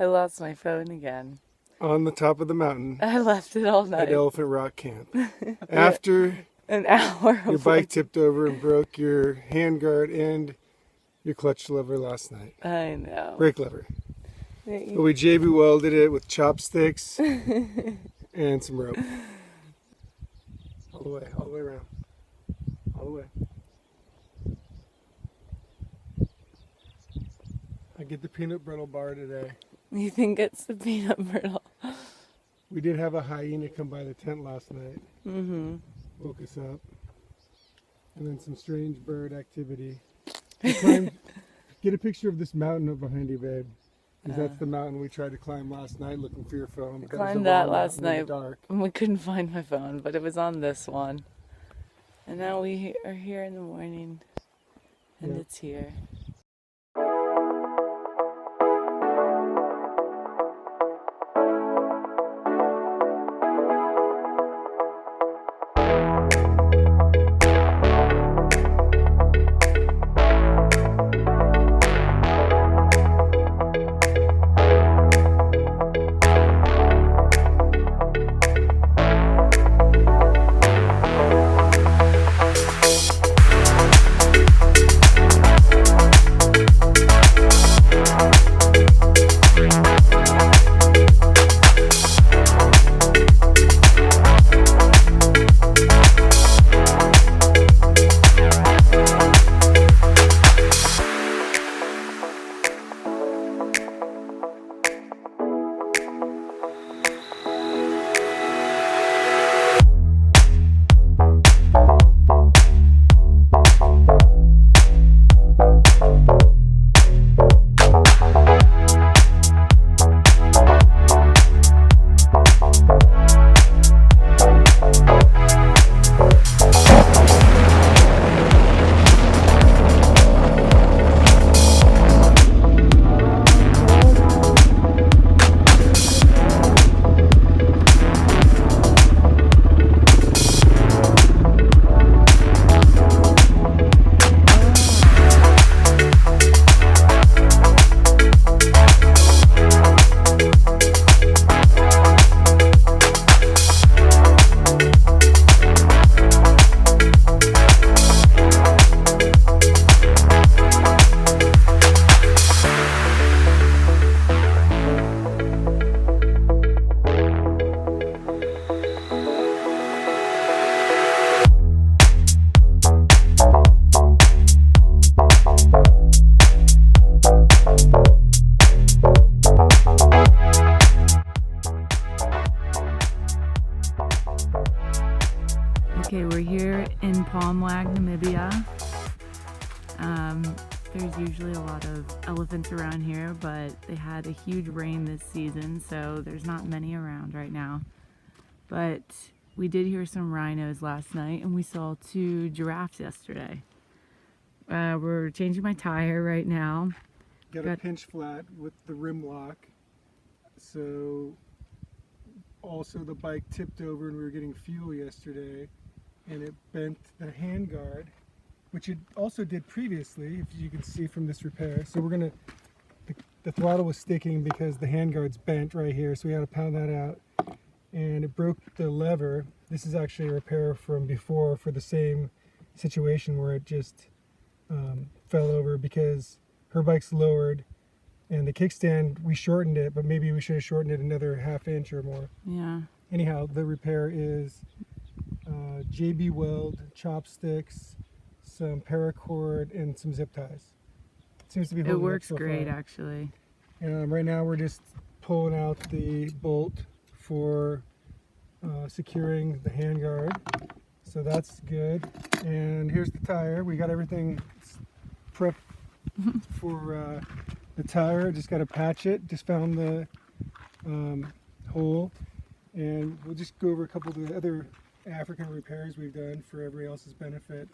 I lost my phone again. On the top of the mountain. I left it all night. At Elephant Rock Camp. After an hour your bike tipped over and broke your handguard and your clutch lever last night. I know. Brake lever. But we JB welded it with chopsticks and some rope. All the way around. All the way. I get the peanut brittle bar today. You think it's the peanut brittle? We did have a hyena come by the tent last night. Mm-hmm. Woke us up. And then some strange bird activity. Get a picture of this mountain up behind you, babe. Because that's the mountain we tried to climb last night looking for your phone. We climbed that last night and we couldn't find my phone, but it was on this one. And now we are here in the morning and it's here. Okay, we're here in Palmwag, Namibia. There's usually a lot of elephants around here, but they had a huge rain this season, so there's not many around right now. But we did hear some rhinos last night, and we saw 2 giraffes yesterday. We're changing my tire right now. Got a pinch flat with the rim lock. So also the bike tipped over and we were getting fuel yesterday, and it bent the handguard, which it also did previously, if you can see from this repair. So we're gonna, the throttle was sticking because the handguard's bent right here, so we had to pound that out. And it broke the lever. This is actually a repair from before for the same situation where it just fell over because her bike's lowered, and the kickstand, we shortened it, but maybe we should have shortened it another ½ inch or more. Yeah. Anyhow, the repair is JB weld, chopsticks, some paracord, and some zip ties. It seems to be holding It works up so great, far. actually. Right now we're just pulling out the bolt for securing the handguard. So that's good. And here's the tire. We got everything prepped for the tire. Just got to patch it. Just found the hole. And we'll just go over a couple of the other African repairs we've done for everybody else's benefit.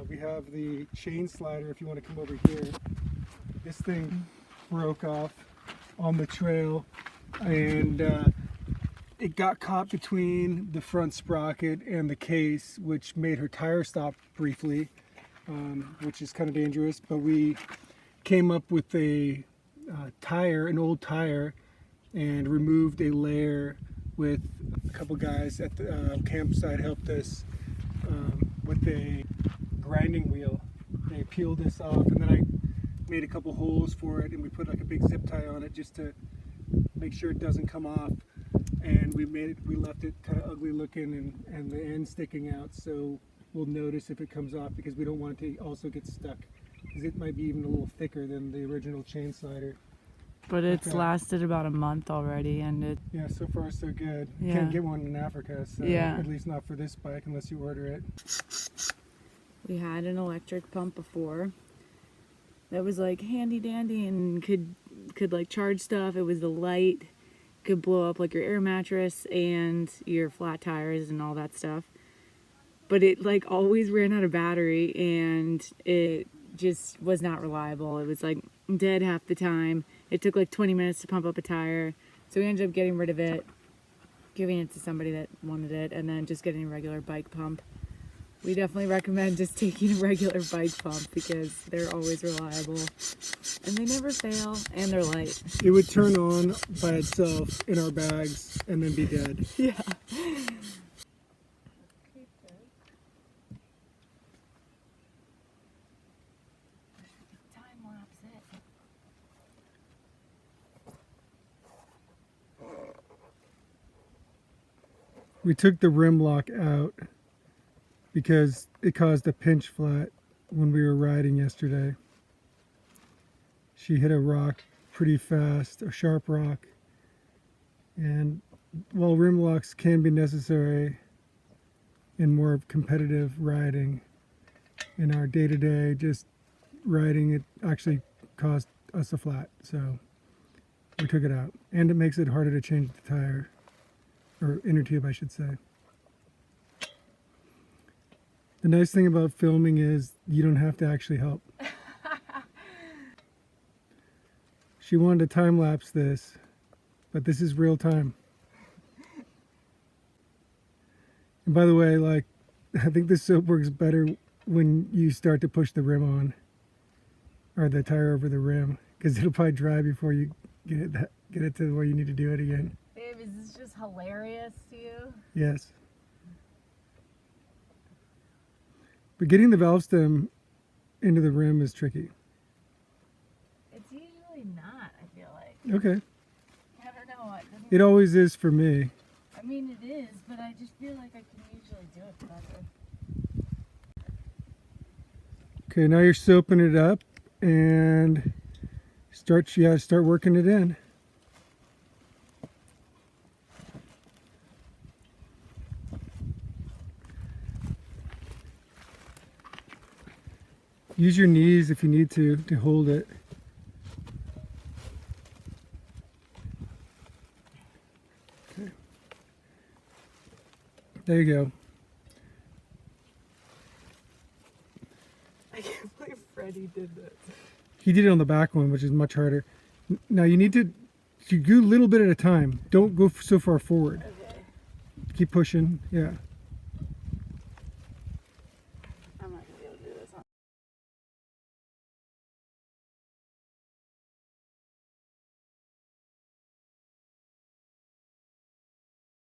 We have the chain slider, if you want to come over here. This thing broke off on the trail, and it got caught between the front sprocket and the case, which made her tire stop briefly, which is kind of dangerous. But we came up with a tire, an old tire, and removed a layer with a couple guys at the campsite helped us with a grinding wheel. They peeled this off, and then I made a couple holes for it, and we put like a big zip tie on it just to make sure it doesn't come off. And we left it kind of ugly looking and the end sticking out, so we'll notice if it comes off because we don't want it to also get stuck, because it might be even a little thicker than the original chain slider. But it's lasted about a month already, and it... Yeah, so far so good. You Yeah. can't get one in Africa, so Yeah. at least not for this bike unless you order it. We had an electric pump before that was like handy dandy and could like charge stuff. It was the light, could blow up like your air mattress and your flat tires and all that stuff. But it like always ran out of battery, and it just was not reliable. It was like dead half the time. It took like 20 minutes to pump up a tire. So we ended up getting rid of it, giving it to somebody that wanted it, and then just getting a regular bike pump. We definitely recommend just taking a regular bike pump because they're always reliable and they never fail and they're light. It would turn on by itself in our bags and then be dead. Yeah. Time lapse it. We took the rim lock out because it caused a pinch flat when we were riding yesterday. She hit a rock pretty fast, a sharp rock. And while rim locks can be necessary in more competitive riding, in our day-to-day just riding, it actually caused us a flat. So we took it out. And it makes it harder to change the tire, or inner tube I should say. The nice thing about filming is you don't have to actually help. She wanted to time lapse this, but this is real time. And by the way, like, I think this soap works better when you start to push the rim on, or the tire over the rim, because it'll probably dry before you get it to where you need to do it again. Babe, is this just hilarious to you? Yes. But getting the valve stem into the rim is tricky. It's usually not, I feel like. Okay. I don't know. It always is for me. I mean, it is, but I just feel like I can usually do it better. Okay, now you're soaping it up and start working it in. Use your knees if you need to hold it. Okay. There you go. I can't believe Freddie did this. He did it on the back one, which is much harder. Now you need to do a little bit at a time. Don't go so far forward. Okay. Keep pushing. Yeah.